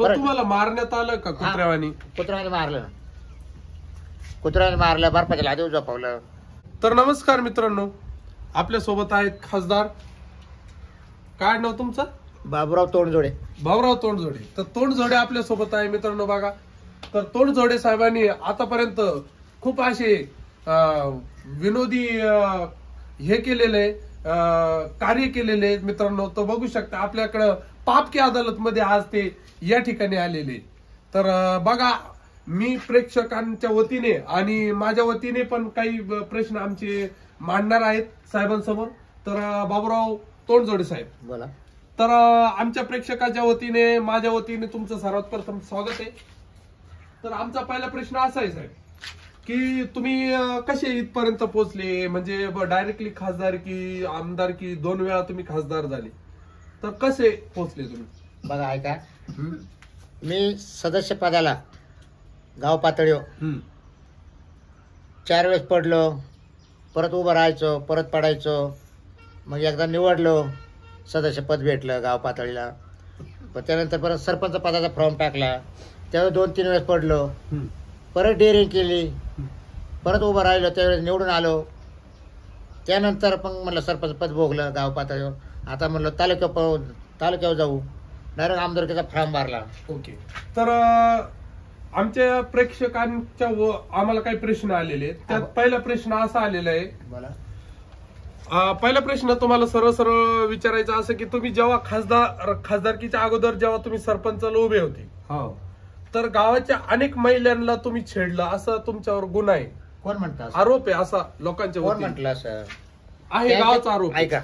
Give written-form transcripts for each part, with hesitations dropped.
पण तुम्हाला मारण्यात आलं का कुत्र्यावानी? कुत्र्याने मारलं ना, कुत्र्याने मारलं, बर्फाच्या लादीवर झोपवलं. तर नमस्कार मित्रांनो, आपल्या सोबत आहेत खासदार, काय नाव तुमचं? बाबूराव तोंडजोडे. भाऊराव तोंडजोडे. तर तोंडजोडे आपल्या सोबत आहे मित्रांनो. बघा, तर तोंडजोडे साहेबांनी आतापर्यंत खूप असे विनोदी हे केलेले कार्य केलेले मित्रांनो. तर बघू शकता आपल्याकडं पाप की अदालत मध्ये आज ते या ठिकाणी आलेले. तर बघा, मी प्रेक्षकांच्या वतीने आणि माझ्या वतीने पण काही प्रश्न आमचे मांडणार आहेत साहेबांसमोर. तर बाबूराव तोंडजोडे साहेब बोला. तर आमच्या प्रेक्षकाच्या वतीने, माझ्या वतीने तुमचं सर्वात प्रथम स्वागत आहे. तर आमचा पहिला प्रश्न असा आहे साहेब, की तुम्ही कसे इथपर्यंत पोहोचले? म्हणजे डायरेक्टली खासदार की आमदार की दोन वेळा तुम्ही खासदार झाले, तर कसे पोहोचले तुम्ही? बघा ऐका, मी सदस्य पदाला गाव पातळीवर 4 वेळेस पडलो, परत उभं राहायचो, परत पडायचो, मग एकदा निवडलो, सदस्य पद भेटलं गाव पातळीला. पण त्यानंतर परत सरपंच पदाचा फॉर्म टाकला, त्यावेळेस 2-3 वेळेस पडलो, परत डेअरिंग केली, परत उभं राहिलो, त्यावेळेस निवडून आलो. त्यानंतर पण म्हणलं सरपंच पद भोगलं गाव पातळीवर. आता म्हणलं तालुक्यावर जाऊ, डायरेक्ट आमदारकीचा फॉर्म भरला. ओके. तर आमच्या प्रेक्षकांच्या आम्हाला काही प्रश्न आलेले आहेत. त्यात पहिला प्रश्न असा आलेला आहे. बोला. पहिला प्रश्न तुम्हाला सरळ सरळ विचारायचा असं की तुम्ही जेव्हा खासदारकीच्या अगोदर जेव्हा तुम्ही सरपंचाला उभे होते, तर गावाच्या अनेक महिलांना तुम्ही छेडलं, असं तुमच्यावर गुन्हा आहे. कोण म्हणतात? आरोप आहे असा लोकांच्या कोण वतीने. म्हटलं सर? आहे, गावाचा आरोप. ऐका,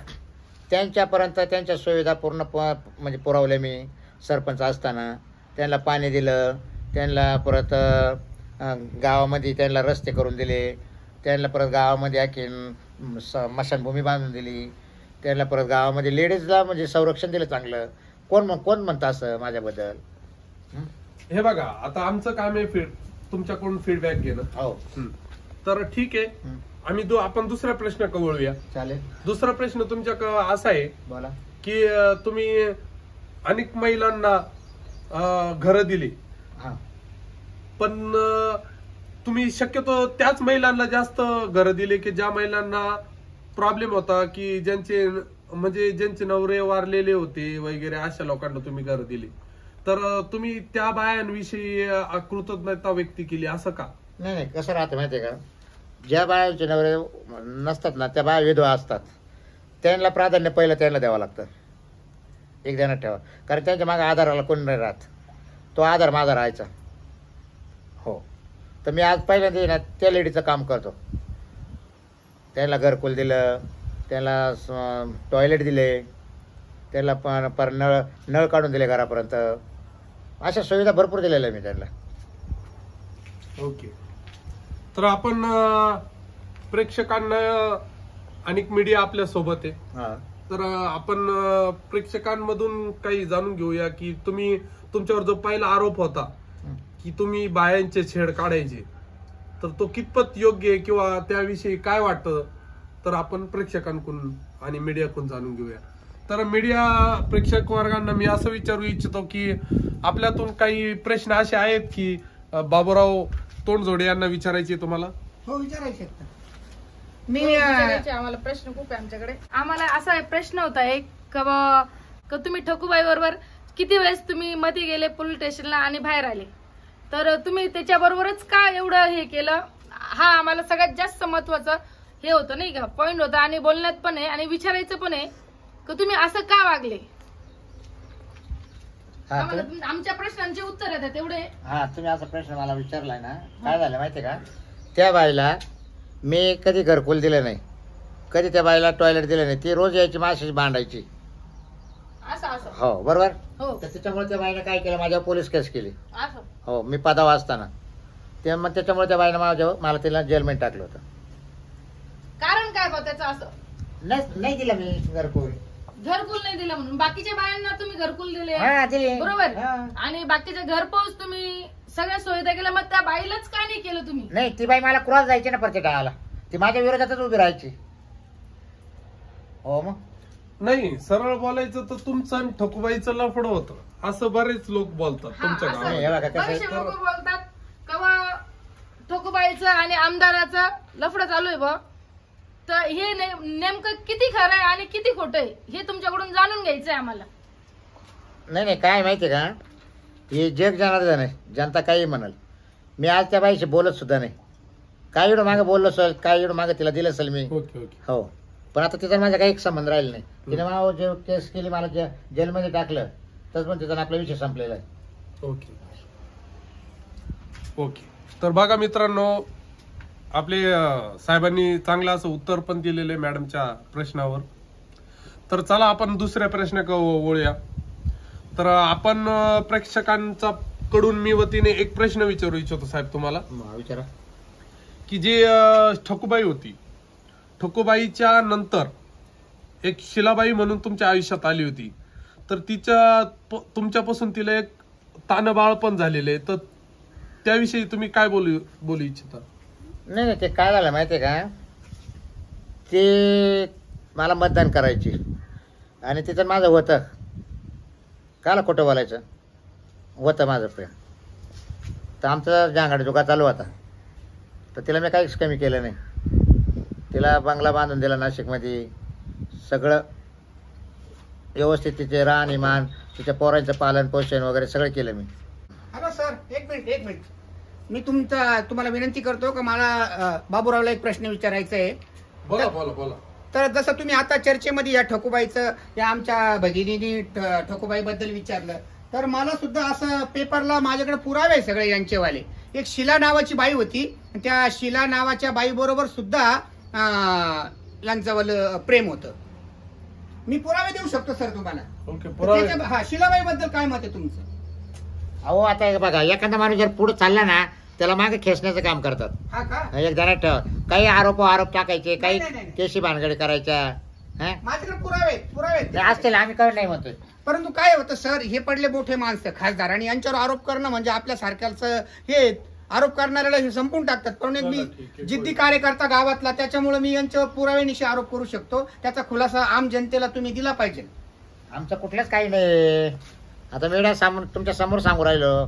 त्यांच्यापर्यंत त्यांच्या सुविधा पूर्ण म्हणजे पुरवल्या मी सरपंच असताना. त्यांना पाणी दिलं, त्यांना परत गावामध्ये त्यांना रस्ते करून दिले, त्यांना परत गावामध्ये आणखीन स्मशानभूमी बांधून दिली, त्यांना परत गावामध्ये लेडीजला म्हणजे संरक्षण दिलं चांगलं. कोण म्हणतं असं माझ्याबद्दल? हे बघा, आता आमचं काम आहे तुमच्याकडून फीडबॅक घेणं. हो. तर ठीक आहे, आपण दुसरा प्रश्न वळूया. चालेल. दुसरा प्रश्न तुमच्या असा आहे, बोला, की तुम्ही अनेक महिलांना घरं दिली, पण तुम्ही शक्यतो त्याच महिलांना जास्त घरं दिले की ज्या महिलांना प्रॉब्लेम होता, की ज्यांचे नवरे वारलेले होते वगैरे, अशा लोकांना तुम्ही घरं दिली. तर तुम्ही त्या बायांविषयी कृतज्ञता व्यक्त केली, असं का? नाही, कसं राहतं माहितीये का, ज्या बायांचे नवरे नसतात ना, त्या बाया विधवा असतात, त्यांना प्राधान्य पहिलं त्यांना द्यावं लागतं. एक ध्यानात ठेवा, कारण त्यांच्या मागे आधाराला कोण नाही राहत. तो आधार माझा राहायचा. हो. तर मी आज पहिल्यांदा ना त्या लेडीचं काम करतो. त्याला घरकुल दिलं, त्याला टॉयलेट दिले, त्याला पर नळ काढून दिले घरापर्यंत. अशा सुविधा भरपूर दिलेल्या मी त्यांना. ओके. तर आपण प्रेक्षकांना, अनेक मीडिया आपल्या सोबत आहे, तर आपण प्रेक्षकांमधून काही जाणून घेऊया की तुमच्यावर जो पहिला आरोप होता की तुम्ही बायांचे छेड काढायचे, तर तो कितपत योग्य आहे किंवा त्याविषयी काय वाटतं, तर आपण प्रेक्षकांकडून आणि मीडियाकडून जाणून घेऊया. तर मीडिया प्रेक्षक वर्गांना मी असं विचारू इच्छितो की आपल्यातून काही प्रश्न असे आहेत की बाबूराव तोंडजोडे यांना विचारायचे तुम्हाला? हो, विचारायचे. आम्हाला प्रश्न खूप आहे आमच्याकडे. आम्हाला असा प्रश्न होता एक, का तुम्ही ठकूबाई बरोबर किती वेळेस तुम्ही मध्ये गेले पोलीस स्टेशनला आणि बाहेर आले, तर तुम्ही त्याच्याबरोबरच का एवढं हे केलं? हा आम्हाला सगळ्यात जास्त महत्वाचं हे होतं, नाही का, पॉइंट होता. आणि बोलण्यात पण आहे आणि विचारायचं पण आहे की तुम्ही असं का वागले. आमच्या प्रश्नांचे उत्तर येतात तेवढे. तुम्ही असा प्रश्न मला विचारलाय ना, काय झालं माहितीये का, त्या बाईला मी कधी घरकुल दिलं नाही, कधी त्या बाईला टॉयलेट दिलं नाही. ती रोज यायची, माझ्याशी भांडायची. हो, बरोबर. तर त्याच्यामुळे त्या बाईने काय केलं, माझ्यावर पोलीस केस केली. हो, मी पदावर असताना. मग त्याच्यामुळे त्या बाईने मला तिला जेलमध्ये टाकलं होतं. कारण काय बा त्याचं? असं नाही दिलं मी घरकुल नाही दिलं म्हणून बाकीच्या बायांना तुम्ही घरकुल दिले, बरोबर, आणि बाकीच्या घरपोच तुम्ही सगळ्या सुविधा केल्या, मग त्या बाईलाच का नाही केलं तुम्ही? नाही, ती बाई मला क्रॉस जायची ना प्रत्येक टाळाला, ती माझ्या विरोधातच उभी राहायची. हो, मग नाही सरळ बोलायचं तर तुमचं आणि ठकूबाईचं लफडं होतं असं बरेच लोक बोलतात तुमच्या असं नाही, गावात. हे बघा कसं बरेचसे आहे. लोक बोलतात कवा ठोकूबाईचं आणि आमदाराचं लफडं चालू आहे बा. तर हे नेमकं किती खरं आहे आणि किती खोटं आहे हे तुमच्याकडून जाणून घ्यायचंय आम्हाला. नाही काय माहितीये का, हे जग जनार्दन आहे, जनता काही म्हणाल. मी आज त्या बाईशी बोलत सुद्धा नाही. काय एवढं मागे बोललो असेल, काय एवढं मागे तिला दिलं असेल मी. Okay okay. हो, पण आता तिचा माझा काही संबंध राहिला नाही. तिने मला जे केस केली, मला जेलमध्ये टाकलं, तसं पण तिचा आपला विषय संपलेला आहे. Okay okay. तर बघा मित्रांनो, आपले साहेबांनी चांगलं असं उत्तर पण दिलेलं आहे मॅडमच्या प्रश्नावर. तर चला आपण दुसऱ्या प्रश्नाकडे वळूया. तर आपण प्रेक्षकांचा कडून मी वतीने एक प्रश्न विचारू इच्छितो साहेब तुम्हाला, विचारा. की जी ठकूबाई होती, ठकूबाईच्या नंतर एक शिलाबाई म्हणून तुमच्या आयुष्यात आली होती, तर तुमच्यापासून तिला एक तानबाळ पण झालेले आहे, तर त्याविषयी तुम्ही काय बोलू इच्छिता? नाही ते काय झालं माहितीये का, ते मला मतदान करायची आणि तिथं माझं होतं. काला खोटं बोलायचं, होतं माझं प्रेम. तर आमचा जांगाडा जोगा चालू होता, तर तिला मी काहीच कमी केलं नाही. तिला बंगला बांधून दिला नाशिकमध्ये, सगळं व्यवस्थित, तिचे राहणीमान, तिच्या पोरांचं पालन पोषण वगैरे सगळं केलं मी. हॅलो सर, एक मिनिट. मी तुम्हाला विनंती करतो की मला बाबूरावला एक प्रश्न विचारायचा आहे. बोला. तर जसं तुम्ही आता चर्चेमध्ये या ठकूबाईचं, या आमच्या भगिनीने ठकूबाईबद्दल विचारलं, तर मला सुद्धा असं पेपरला माझ्याकडे पुरावे आहे सगळे यांचेवाले. एक शिला नावाची बाई होती, त्या शिला नावाच्या बाई बरोबर सुद्धा यांचं प्रेम होतं. मी पुरावे देऊ शकतो सर तुम्हाला. ओके. हा, शिलाबाई बद्दल काय मत आहे तुमचं? अहो आता हे बघा, एखादा माणूस जर पुढे चालला ना, त्याला मागे खेचण्याचं काम करतात. हा का? एक जरा काही आरोप टाकायचे, काही नाही. केशी भानगडी करायच्या. माझ्याकडे पुरावे आहेत. असतील, आम्ही कळ नाही म्हणतोय. परंतु काय होतं सर, हे पडले मोठे माणसं खासदार, आणि यांच्यावर आरोप करणं म्हणजे आपल्या सारख्याचं हे आरोप करणाऱ्याला हे संपून टाकतात. पण एक मी जिद्दी कार्यकर्ता गावातला, त्याच्यामुळे मी यांच्यावर पुराव्यानिशी आरोप करू शकतो. त्याचा खुलासा आम जनतेला तुम्ही दिला पाहिजे. आमचं कुठलंच काही नाही. आता मीडिया तुमच्या समोर सांगू राहिलो.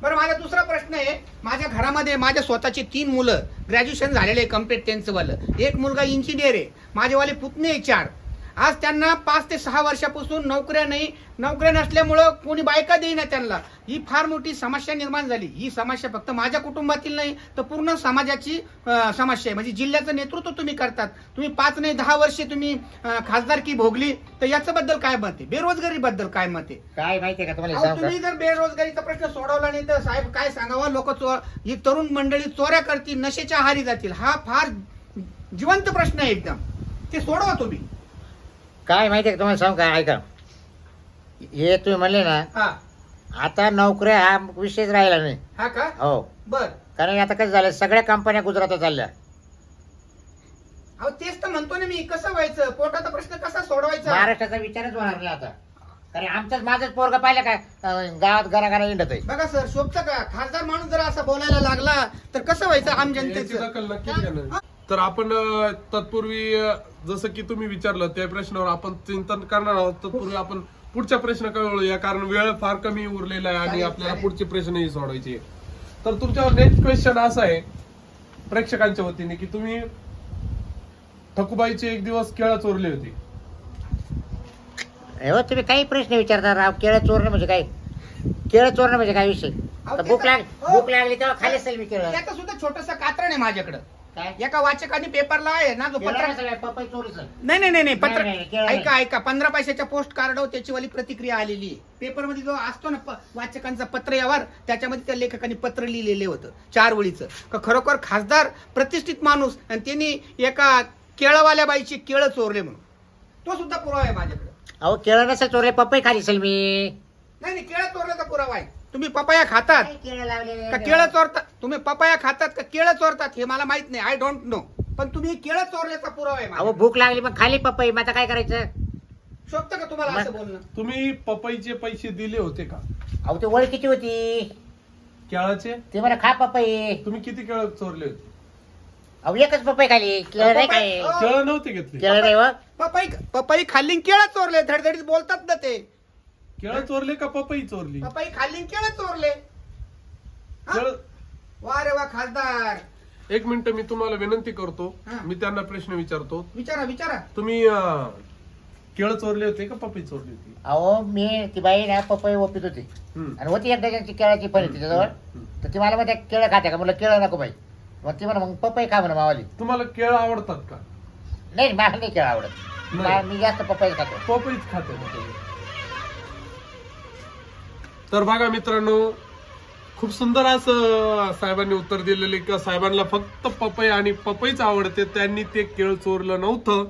बरं, माझा दुसरा प्रश्न आहे. माझ्या घरामध्ये माझ्या स्वतःची 3 मुलं ग्रॅज्युएशन झालेले, कम्प्लीट त्यांचं वालं. एक मुलगा इंजिनियर आहे, माझेवाले पुतणे 4. आज त्यांना 5 ते 6 वर्षापासून नोकऱ्या नसल्यामुळं कोणी बायका देईना त्यांना. ही फार मोठी समस्या निर्माण झाली. ही समस्या फक्त माझ्या कुटुंबातील नाही, तर पूर्ण समाजाची समस्या आहे. म्हणजे जिल्ह्याचं नेतृत्व तुम्ही करतात, तुम्ही 5 नाही 10 वर्षे तुम्ही खासदारकी भोगली, तर याच्याबद्दल काय मत आहे? बेरोजगारी बद्दल काय मत आहे? काय माहितीये का तुम्हाला, तुम्ही जर बेरोजगारीचा प्रश्न सोडवला नाही तर साहेब काय सांगावं, लोक ही तरुण मंडळी चोऱ्या करतील, नशेच्या आहारी जातील. हा फार जिवंत प्रश्न आहे एकदम. ते सोडवा तुम्ही. काय माहितीये का तुम्हाला सांगू का, ऐका. हे तुम्ही म्हणले ना, हा आता नोकऱ्या हा विषयच राहिला नाही. हा का? हो, बर. कारण आता कसं झालं, सगळ्या कंपन्या गुजरातात चालल्या. अहो तेच तर म्हणतो ना मी, कसं व्हायचं, पोटाचा प्रश्न कसा सोडवायचा? महाराष्ट्राचा विचारच होणार नाही आता. कारण माझंच पोरग पाहिलं काय गावात घरा इंडत आहे. बघा सर, शोभतं का खासदार माणूस जर असं बोलायला लागला तर कसं व्हायचं आम जनतेचं? दखल नक्कीच घेणार. तर आपण तत्पूर्वी जसं की तुम्ही विचारलं त्या प्रश्नावर आपण चिंतन करणार आहोत. तत्पूर्वी आपण पुढच्या प्रश्नाकडे वळूया, कारण वेळ फार कमी उरलेला आहे आणि आपल्याला पुढचे प्रश्नही सोडवायचे. तर तुमच्यावर नेक्स्ट क्वेश्चन असं आहे प्रेक्षकांच्या वतीने, की तुम्ही ठकूबाईचे एक दिवस केळं चोरले होते. हो, तुम्ही काही प्रश्न विचारता राव. केळं चोरणं म्हणजे काय? केळं चोरणं म्हणजे काय विषय? भूक लागली तेव्हा खाली असेल मी केळं. त्याचं सुद्धा छोटस कात्रण आहे माझ्याकडे. काय? एका वाचकाने पेपरला आहे ना, जो पत्र पपई चोरीच. नाही पत्र, नाही, केळं ऐका 15 पैशाच्या पोस्ट कार्ड त्याची वाली प्रतिक्रिया आलेली आहे. पेपरमध्ये जो असतो ना वाचकांचा पत्र यावर, त्याच्यामध्ये त्या लेखकांनी पत्र लिहिलेलं होतं 4 ओळीचं. खरोखर खासदार प्रतिष्ठित माणूस आणि त्यांनी एका केळवाल्या बाईची केळं चोरले म्हणून तो सुद्धा पुरावा आहे माझ्याकडे. अहो, केळं नसेल चोरले, पपई खाली असेल मी. नाही केळं चोरल्याचा पुरावा आहे. तुम्ही पपया खातात केळं लावले का केळं चोरतात? तुम्ही पपया खातात का केळं चोरतात हे मला माहित नाही, आय डोंट नो. पण तुम्ही केळं चोरल्याचा पुरावा आहे. अहो, भूक लागली मग खाली पपई, मग आता काय करायचं? शोभतं का तुम्हाला असं बोलणं? तुम्ही पपईचे पैसे दिले होते का? अहो, ते ओळखीची होती केळाचे. ते मला खा पपई. तुम्ही किती केळं चोरले होते? अहो एकच पपई खाली केळ नाही काय केळं नव्हते घेतले. केळ नाही व पपई खाल्ली केळं चोरले, धडधडीत बोलतात ना ते. केळं चोरले का पपई चोरली? पपई खाल्ली केळं चोरले. हा? केळं. वा रे वा खासदार. एक मिनिट मी तुम्हाला विनंती करतो, हा. मी त्यांना प्रश्न विचारतो. विचारा. तुम्ही केळं चोरले होते का पपई चोरली होती? अहो मी ती बाई ना पपई ओपीत होती आणि होती एक डझनची केळाची फळी तिच्याजवळ. तर ती मला म्हणते केळं खाते का? म्हटलं केळं नको बाई. मग ती म्हणा मग पपई खा म्हणा मावाली. तुम्हाला केळं आवडतात का? नाही मला नाही केळं आवडत. नाही. मी जास्त पपई खातो. पपईच खाते ना तुम्ही. तर बघा मित्रांनो, खूप सुंदर असं साहेबांनी उत्तर दिलेले की साहेबांना फक्त पपई आणि पपईच आवडते, त्यांनी ते केळ चोरलं नव्हतं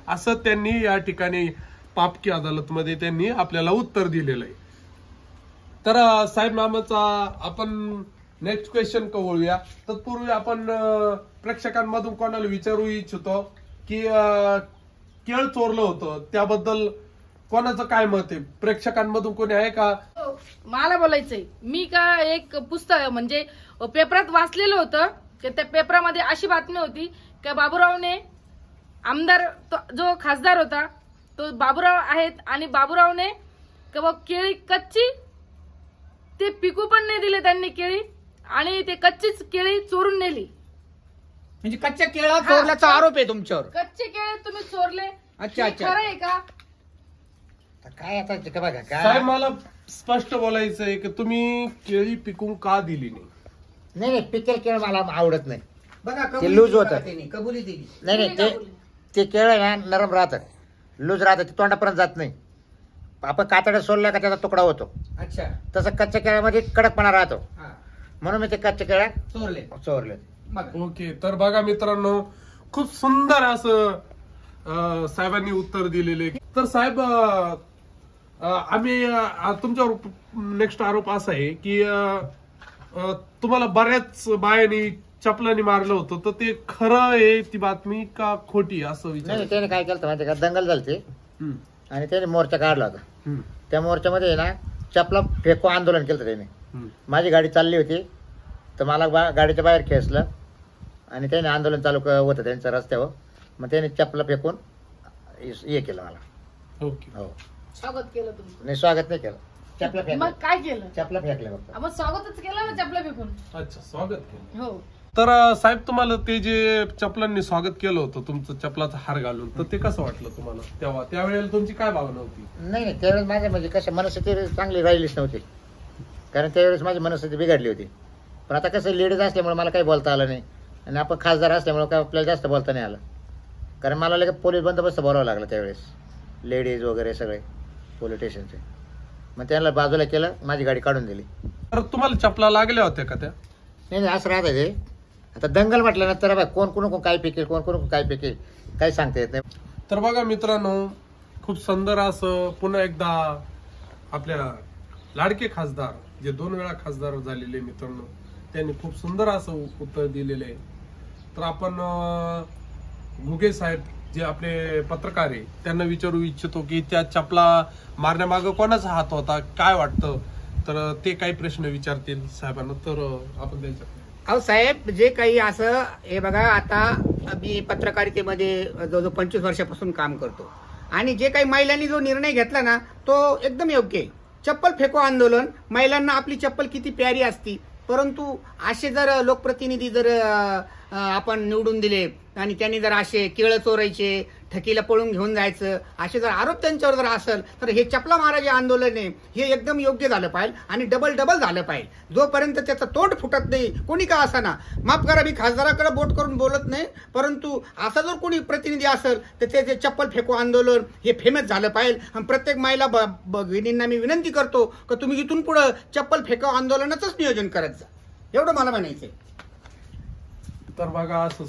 असं त्यांनी या ठिकाणी पापकी अदालतमध्ये त्यांनी आपल्याला उत्तर दिलेलं आहे. तर साहेब नामाचा आपण नेक्स्ट क्वेश्चन कळूया. तत्पूर्वी आपण प्रेक्षकांमधून कोणाला विचारू इच्छितो की केळ चोरलं होतं त्याबद्दल कोणाचं काय मत आहे? प्रेक्षकांमधून कोणी आहे का? मला बोलायचंय, मी का एक पुस्तक म्हणजे पेपरात वाचलेलं होतं की त्या पेपरामध्ये अशी बातमी होती की बाबूरावने आमदार जो खासदार होता तो बाबूराव आहेत आणि बाबूरावने केळी कच्ची ते पिकू पण नाही दिले त्यांनी केळी आणि ते कच्चीच केळी चोरून नेली. म्हणजे कच्च्या केळं चोरल्याचा आरोप आहे तुमच्यावर. कच्चे केळी तुम्ही चोरले. अच्छा. हे खरं आहे का? काय आता ते बघा साहेब काय मला स्पष्ट बोलायचं आहे की तुम्ही केळी पिकून का दिली नाही? नाही पिकेल केळ मला आवडत नाही. बघा ते लूज होतं. कबुली दिली. नाही ते केळ आहे ना नरम राहतं, लूज राहतं, ते तोंडापर्यंत जात नाही. आपण कातड्या सोलल्या का त्याचा तुकडा होतो. अच्छा. तसं कच्च्या केळ्यामध्ये कडकपणा राहतो, हा. म्हणून मी ते कच्च्या केळ्या चोरले. चोरले. बघा. ओके. तर बघा मित्रांनो, खूप सुंदर असं साहेबांनी उत्तर दिलेले. तर साहेब आम्ही तुमच्यावर नेक्स्ट आरोप असा आहे की तुम्हाला बऱ्याच बायांनी चपलानी मारलं होतं, तर ते खरं आहे ती बातमी का खोटी असं विचार? नाही त्याने काय केलं माहिती का, दंगल झाली आणि त्याने मोर्चा काढला होता. त्या मोर्चामध्ये ना चपला फेको आंदोलन केलं त्याने. माझी गाडी चालली होती तर मला गाडीच्या बाहेर खेचलं आणि त्याने आंदोलन चालू होतं त्यांच्या रस्त्यावर. मग त्याने चपला फेकून हे केलं मला. ओके. हो. स्वागत केलं तुम्ही? नाही स्वागत नाही केलं, चपला मग फेकलं. काय केलं? चपला फेकलं फक्त. आपण स्वागतच केलं ना चपला फेकून. अच्छा, स्वागत केलं. हो. तर साहेब तुम्हाला ते जे चपलांनी स्वागत केलं होतं तुमचं चपलाचा हार घालून, तर ते कसं वाटलं तुम्हाला तेव्हा? त्यावेळेला तुमची काय भावना होती? नाही त्यावेळेस माझ्या म्हणजे कसं मनस्थिती चांगली राहिलीच नव्हती, कारण त्यावेळेस माझी मनस्थिती बिघडली होती. पण आता कसं लेडीज असल्यामुळे मला काही बोलता आलं नाही आणि आपण खासदार असल्यामुळे काय आपल्याला जास्त बोलता नाही आलं, कारण मला लगेच पोलीस बंदोबस्त बोलावं लागलं त्यावेळेस, लेडीज वगैरे सगळे पोलीस स्टेशनचे. मग त्यांना बाजूला केलं, माझी गाडी काढून दिली. तर तुम्हाला चपला लागल्या होत्या का त्या? नाही असं राहतं ते. आता दंगल म्हटलं ना तर कोण कोण काय पिकेल, कोण कोण काय पिकेल काही सांगता येत नाही. तर बघा मित्रांनो, खूप सुंदर असं पुन्हा एकदा आपल्या लाडके खासदार जे 2 वेळा खासदार झालेले मित्रांनो, त्यांनी खूप सुंदर असं उत्तर दिलेलं आहे. तर आपण घुगे साहेब जे आपले पत्रकार आहे त्यांना विचारू इच्छितो की त्या चपला मारण्यामागं कोणाचा हात होता, काय वाटतं? तर ते काही प्रश्न विचारतील साहेबांना, तर आपण त्यांच्याकडे. अहो साहेब, जे काही असं हे बघा, आता मी पत्रकारितेमध्ये जवळजवळ 25 वर्षापासून काम करतो आणि जे काही महिलांनी जो निर्णय घेतला ना तो एकदम योग्य आहे. चप्पल फेको आंदोलन, महिलांना आपली चप्पल किती प्यारी असती, परंतु असे जर लोकप्रतिनिधी जर आपण निवडून दिले आणि त्यांनी जर असे केळं चोरायचे, ठकीला पळून घेऊन जायचं, असे जर आरोप त्यांच्यावर जर असेल तर हे चपला मारायचे आंदोलन आहे हे एकदम योग्य झालं पाहिजे आणि डबल झालं पाहिजे. जोपर्यंत त्याचं तोंड फुटत नाही, कोणी का असाना, माफ करा मी खासदाराकडे बोट करून बोलत नाही, परंतु असा जर कोणी प्रतिनिधी असेल तर ते चप्पल फेको आंदोलन हे फेमस झालं पाहिजे. आणि प्रत्येक महिला भगिनींना मी विनंती करतो की तुम्ही इथून पुढे चप्पल फेको आंदोलनाचंच नियोजन करत जा, एवढं मला म्हणायचंय. तर बघा, असं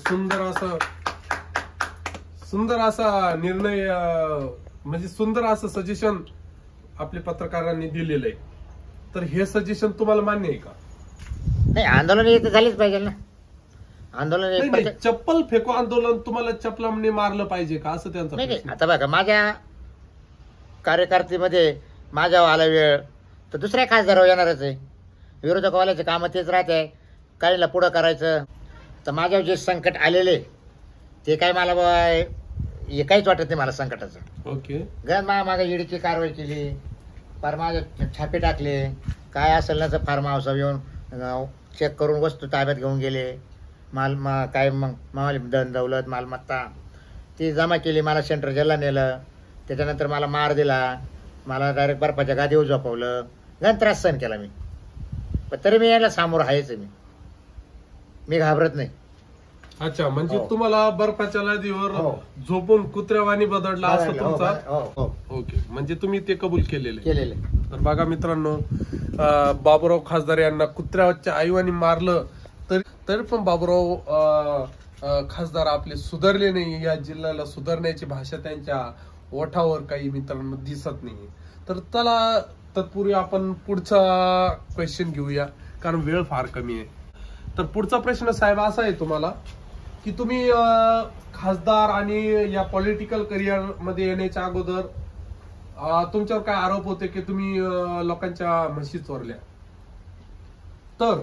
सुंदर असा निर्णय म्हणजे सुंदर असं सजेशन आपल्या पत्रकारांनी दिलेलं आहे. तर हे सजेशन तुम्हाला मान्य आहे का? नाही आंदोलन हे तर झालीच पाहिजे ना. आंदोलन नाही, नाही, चप्पल फेको आंदोलन तुम्हाला चपलाने मारलं पाहिजे का असं त्यांचं नाही प्रश्न. आता बघा माझ्या कार्यकर्तेमध्ये माझ्या आला वेळ तर दुसऱ्या खासदारावर येणारच आहे. विरोधकवाल्याचे कामं तेच राहते, काहीला पुढं करायचं. तर माझ्यावर जे संकट आलेले ते काय मला हे काहीच वाटत नाही मला संकटाचं. ओके. गण माझ्या ईडीची कारवाई केली, फार माझे छापे टाकले, काय असेल ना तर फार्म हाऊस येऊन चेक करून वस्तू ताब्यात घेऊन गेले. काय मग माल दन दौलत मालमत्ता ती जमा केली. मला सेंट्रल जेलला नेलं. त्याच्यानंतर मला मार दिला. मला डायरेक्ट बर्फाच्या गादीवर झोपवलं. गण त्रास सहन केला मी, पण तरी मी यायला सामोरं आहेच. मी घाबरत नाही. अच्छा, म्हणजे हो. तुम्हाला बर्फाच्या लादीवर हो. झोपून कुत्र्यावानी बदलला असं तुमचा. हो हो ओके, म्हणजे तुम्ही ते कबूल केलेले. तर बघा मित्रांनो, बाबूराव खासदार यांना कुत्र्याच्या आईवानी मारलं तरी पण बाबूराव खासदार आपले सुधारले नाही. या जिल्ह्याला सुधारण्याची भाषा त्यांच्या ओठावर काही मित्रांनो दिसत नाही. तर चला तत्पूर्वी आपण पुढचा क्वेश्चन घेऊया, कारण वेळ फार कमी आहे. तर पुढचा प्रश्न साहेब असा आहे तुम्हाला, की तुम्ही खासदार आणि या पॉलिटिकल करिअर मध्ये येण्याच्या अगोदर तुमच्यावर काय आरोप होते की तुम्ही लोकांच्या म्हशी चोरल्या. तर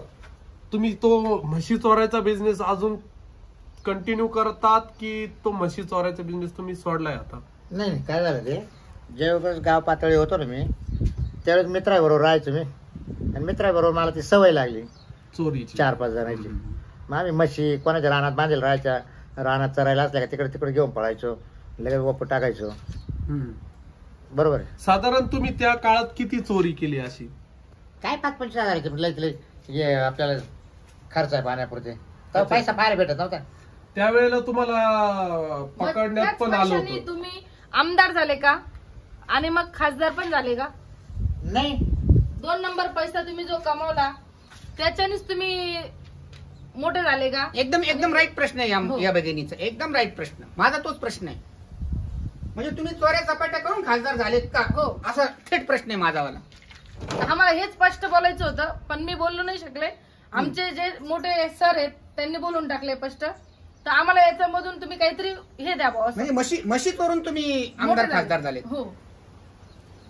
तुम्ही तो म्हशी चोरायचा बिझनेस अजून कंटिन्यू करतात की तो म्हशी चोरायचा बिझनेस तुम्ही सोडलाय आता? नाही, काय झालं ते ज्यावेळेस गाव पातळी होतो ना मी, त्यावेळेस मित्राबरोबर राहायचो मी. आणि मित्राबरोबर मला ती सवय लागली चोरीची. 4-5 जणांची. मग आम्ही म्हशी कोणाच्या रानात बांधेल राहायच्या, रानात चरायला असल्या का तिकडे तिकडे घेऊन पळायचो, लगेच वप टाकायचो. बरोबर आहे. साधारण तुम्ही त्या काळात किती चोरी केली अशी? काय 5-25 हजाराचे आपल्याला खर्च आहे पाण्यापुरते. तेव्हा पैसा फार भेटत नव्हता. त्यावेळेला तुम्हाला पकडण्यात पण आलं होतं. तुम्ही आमदार झाले का आणि मग खासदार पण झाले का? नाही, 2 नंबर पैसा तुम्ही जो कमावला त्याच्यानेच तुम्ही मोठे झाले का? एकदम राईट प्रश्न आहे हो. या भगिनीचा. एकदम राईट प्रश्न. माझा तोच प्रश्न आहे. म्हणजे तुम्ही चोऱ्या चपाट्या करून खासदार झालेत का? हो. असा थेट प्रश्न आहे माझावाला. आम्हाला हेच स्पष्ट बोलायचं होतं, पण मी बोलू नाही शकले. आमचे जे मोठे सर आहेत त्यांनी बोलून टाकले स्पष्ट. तर आम्हाला याच्यामधून तुम्ही काहीतरी हे द्या बॉस. म्हणजे म्हशी चोरून तुम्ही आमदार खासदार झाले. हो.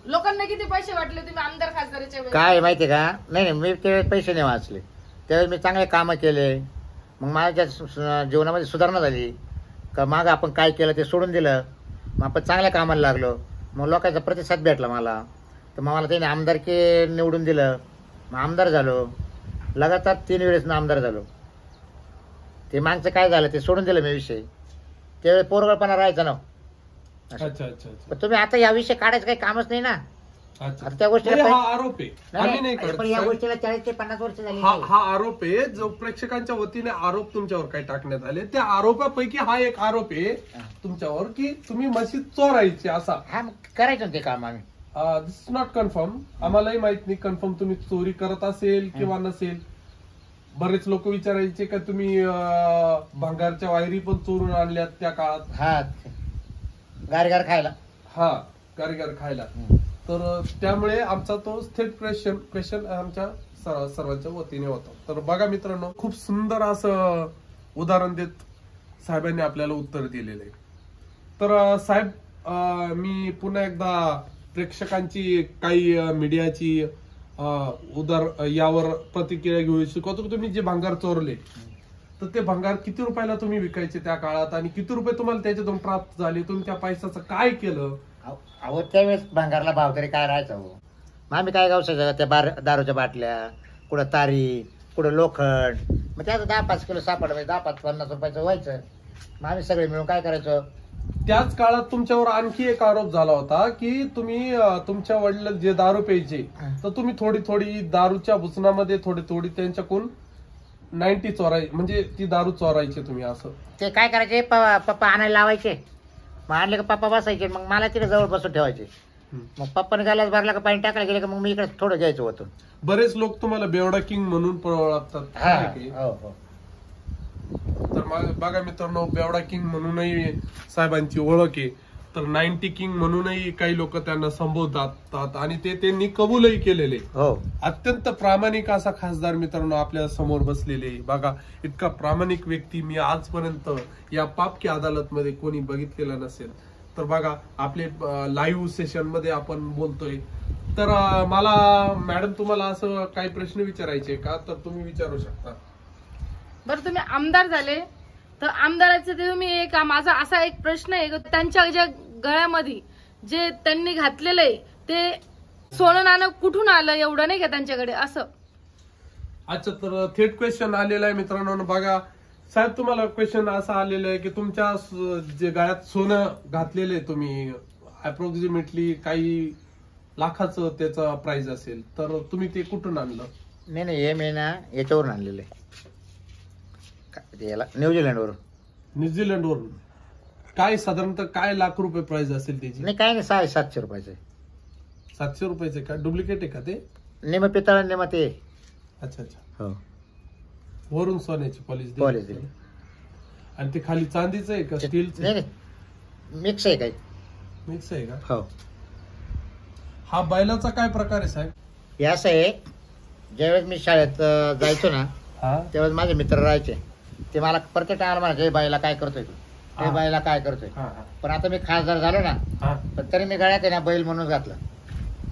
लोकांना किती पैसे वाटले तुम्ही आमदार खासदाराच्या वेळेस? काय माहितीये का, नाही मी त्यावेळेस पैसे नाही वाचले. त्यावेळेस मी चांगले कामं केले. मग माझ्या जीवनामध्ये सुधारणा झाली का, मागं आपण काय केलं ते सोडून दिलं. मग आपण चांगल्या कामाला लागलो. मग लोकांचा प्रतिसाद भेटला मला. तर मग मला त्याने आमदारकी निवडून दिलं. मग आमदार झालो. लगातार 3 वेळेस ना आमदार झालो. ते मागचं काय झालं ते सोडून दिलं मी विषय. त्यावेळेस पोरगळपणा राहायचा ना. अच्छा अच्छा अच्छा. पण तुम्ही आता या विषय काढायचं काही कामच नाही ना. अच्छा, आता त्या गोष्टीला म्हणजे हा आरोप आहे, आम्ही नाही करत पण या साहेब. गोष्टीला 40 ते 50 वर्ष झाली. हा आरोप आहे जो प्रेक्षकांच्या वतीने आरोप तुमच्यावर काय टाकण्यात आले. त्या आरोपापैकी हा एक आरोप आहे तुमच्यावर की तुम्ही म्हशी चोरायची असा. हा, मग करायचं ना ते काम आम्ही. दिस इज नॉट कन्फर्म. आम्हालाही माहित नाही कन्फर्म तुम्ही चोरी करत असेल किंवा नसेल. बरेच लोक विचारायचे का तुम्ही भंगारच्या वायरी पण चोरून आणल्यात त्या काळात. हा, गारगार खायला. हा, गारीगार खायला. तर त्यामुळे आमचा तो थेट क्वेश्चन आमच्या सर्वांच्या वतीने होता. तर बघा मित्रांनो, खूप सुंदर असं उदाहरण देत साहेबांनी आपल्याला उत्तर दिलेलं आहे. तर साहेब, मी पुन्हा एकदा प्रेक्षकांची काही मीडियाची यावर प्रतिक्रिया घेऊ इच्छितो. तुम्ही जे भंगार चोरले तर ते भंगार किती रुपयाला तुम्ही विकायचे त्या काळात आणि किती रुपये तुम्हाला त्याच्यातून प्राप्त झाले? तुम्ही त्या पैशाचं काय केलं? अहो, त्यावेळेस भंगारला भाव तरी काय राहायचा हो. मग आम्ही काय गावसायचं, त्या दारूच्या बाटल्या, कुठं तारी, कुठं लोखंड. मग त्याचं 10-5 किलो सापड, 10-50 रुपयाचं व्हायचं. मग आम्ही सगळे मिळून काय करायचो. त्याच काळात तुमच्यावर आणखी एक आरोप झाला होता की तुम्ही तुमच्या वडील जे दारू प्यायचे तर तुम्ही थोडी थोडी दारूच्या भुसनामध्ये थोडी त्यांच्याकडून 90 चोराय, म्हणजे ती दारू चोरायची तुम्ही असं. ते काय करायचे, पप्पा आणायला लावायचे. मग आणले का पप्पा बसायचे. मग मला तिथे जवळ बसून ठेवायचे. मग पप्पाने गालाच भरला का पाणी टाकायला गेले का मग मी इकडे थोडं घ्यायचं होतं. बरेच लोक तुम्हाला बेवडा किंग म्हणून पण ओळखतात. हो. तर बघा मित्रांनो, बेवडा किंग म्हणूनही साहेबांची ओळख आहे. तर 90 किंग म्हणूनही काही लोक त्यांना संबोधतात आणि ते त्यांनी कबूलही केलेले. हो, अत्यंत प्रामाणिक असा खासदार मित्रांनो आपल्या समोर बसलेले. बघा, इतका प्रामाणिक व्यक्ती मी आजपर्यंत या पाप की अदालत मध्ये कोणी बघितलेला नसेल. तर बघा, आपले लाईव्ह सेशन मध्ये आपण बोलतोय. तर मला मॅडम तुम्हाला असं काही प्रश्न विचारायचे का, तर तुम्ही विचारू शकता. बरं तुम्ही आमदार झाले तर आमदाराचं ते तुम्ही एक माझा असा एक प्रश्न आहे की त्यांच्या ज्या गळ्यामध्ये जे त्यांनी घातलेलं आहे ते सोनं नाणं कुठून आलं एवढं नाही का त्यांच्याकडे असं. अच्छा, तर थेट क्वेश्चन आलेला आहे मित्रांनो. बघा साहेब, तुम्हाला क्वेश्चन असा आलेला आहे की तुमच्या जे गळ्यात सोनं घातलेलं आहे तुम्ही अप्रॉक्सिमेटली काही लाखाचं त्याचा प्राइस असेल, तर तुम्ही ते कुठून आणलं? नाही हे मी ना याच्यावरून आणलेलं आहे, याला न्यूझीलंडवरून. न्यूझीलंडवरून. काय साधारणतः काय लाख रुपये प्राइस असेल त्याची? नाही काय नाही 700 रुपयाचं आहे. 700 रुपयाचे का? डुप्लिकेट आहे का ते? नेम पितळ नेम ते. अच्छा अच्छा. हो वरून सोन्याची पॉलिश पॉलिश दिली. आणि ते खाली चांदीचं आहे का स्टीलचं? नाही मिक्स आहे काही. मिक्स आहे का? हो. हा बैलाचा काय प्रकार आहे साहेब? हे असं आहे, ज्यावेळेस मी शाळेत जायचो ना हा त्यावेळेस माझे मित्र राहायचे, ते मला प्रत्येक टायमाला म्हणायचे बाईला काय करतोय तू, हे बाईला काय करतोय. हा हा पण आता मी खासदार झालो ना, हा. पण तरी मी गळ्यात आहे ना बैल म्हणून घातलं.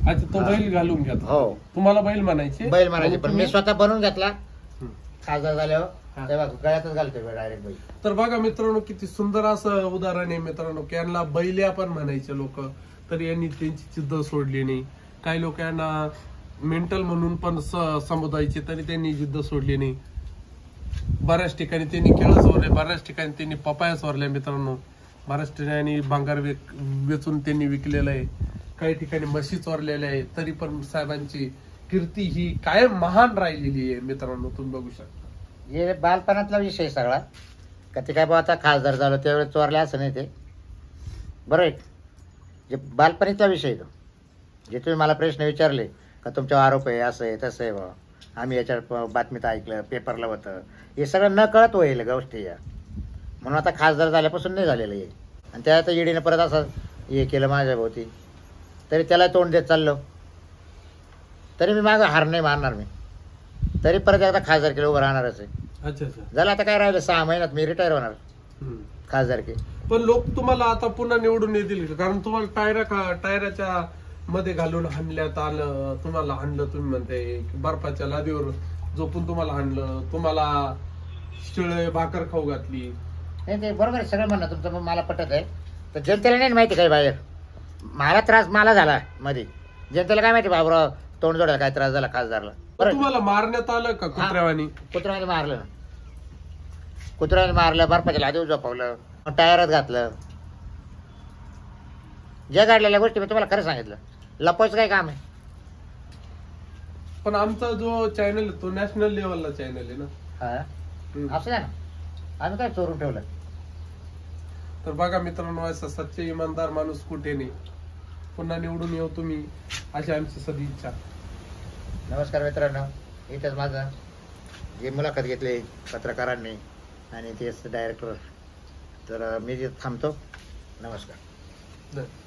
अच्छा, तो बैल घालून घ्या. हो तुम्हाला बैल म्हणायचे? बैल म्हणायचे, पण मी तुम्ही- स्वतः बनवून घेतला हं. खासदार झाल्यावर. हा. तेव्हा गळ्यातच घालतोय डायरेक्ट बैल. तर बघा मित्रांनो, किती सुंदर असं उदाहरण आहे मित्रांनो, की यांना बैल्या पण म्हणायचे लोक, तर यांनी त्यांची जिद्द सोडली नाही. काही लोक यांना मेंटल म्हणून पण संबोधायचे, तरी त्यांनी जिद्द सोडली नाही. बऱ्याच ठिकाणी त्यांनी केळं चोरले, बऱ्याच ठिकाणी त्यांनी पपाया चोरल्या मित्रांनो, बऱ्याच ठिकाणी भांगार वेचून त्यांनी विकलेलं आहे, काही ठिकाणी म्हशी चोरलेल्या आहे. तरी पण साहेबांची कीर्ती ही कायम महान राहिलेली आहे मित्रांनो, तुम्ही बघू शकता. हे बालपणातला विषय सगळा, का ते काय बा आता खासदार झालो त्यावेळेस चोरले असं नाही ते, बरं आहे. जे बालपणीचा विषय तो, जे तुम्ही मला प्रश्न विचारले का तुमच्यावर आरोप आहे असं आहे तसं आहे बा, आम्ही याच्यावर बातमीत ऐकलं, पेपरला होतं, हे सगळं न कळत होईल गोष्टी या. म्हणून आता खासदार झाल्यापासून नाही झालेलं आहे. आणि त्यात ईडीनं परत असं हे केलं माझ्या भोवती, तरी त्याला तोंड देत चाललो, तरी मी मागं हार नाही मारणार मी, तरी परत एकदा खासदार केलं उभं राहणारच आहे. अच्छा अच्छा. झालं आता काय राहिलं, 6 महिन्यात मी रिटायर होणार खासदारकी. पण लोक तुम्हाला आता पुन्हा निवडून येतील का? कारण तुम्हाला टायराच्या मध्ये घालून हाणल्यात आलं, तुम्हाला हाणलं, तुम्ही म्हणताय की बर्फाच्या लादीवर झोपून तुम्हाला हाणलं, तुम्हाला शिळे भाकर खाऊ घातली. नाही ते बरोबर आहे सगळं म्हणणं तुमचं, मला पटत आहे. तर जनतेला नाही माहिती काही बाहेर, मला त्रास मला झाला मध्ये, जनतेला काय माहिती बाबराव तोंड जोडायला काय त्रास झाला खासदारला. तुम्हाला मारण्यात आलं का कुत्र्यावानी? कुत्र्याने मारलं, कुत्र्याने मारलं, बर्फाच्या लादीवर झोपवलं, टायरात घातलं. ज्या काढलेल्या गोष्टी मी तुम्हाला खरं सांगितलं, लपवायचं काय काम आहे. पण आमचा जो चॅनल तो नॅशनल लेवलला चॅनल आहे ना. हा असं आहे ना, आम्ही काय चोरून ठेवलं. तर बघा मित्रांनो, असा सच्चे इमानदार माणूस कुठे नाही. पुन्हा निवडून येऊ तुम्ही, अशी आमची सदिच्छा. नमस्कार मित्रांनो, इथंच माझं जे मुलाखत घेतली पत्रकारांनी आणि तेच डायरेक्टर, तर मी जे थांबतो. नमस्कार. धन्यवाद.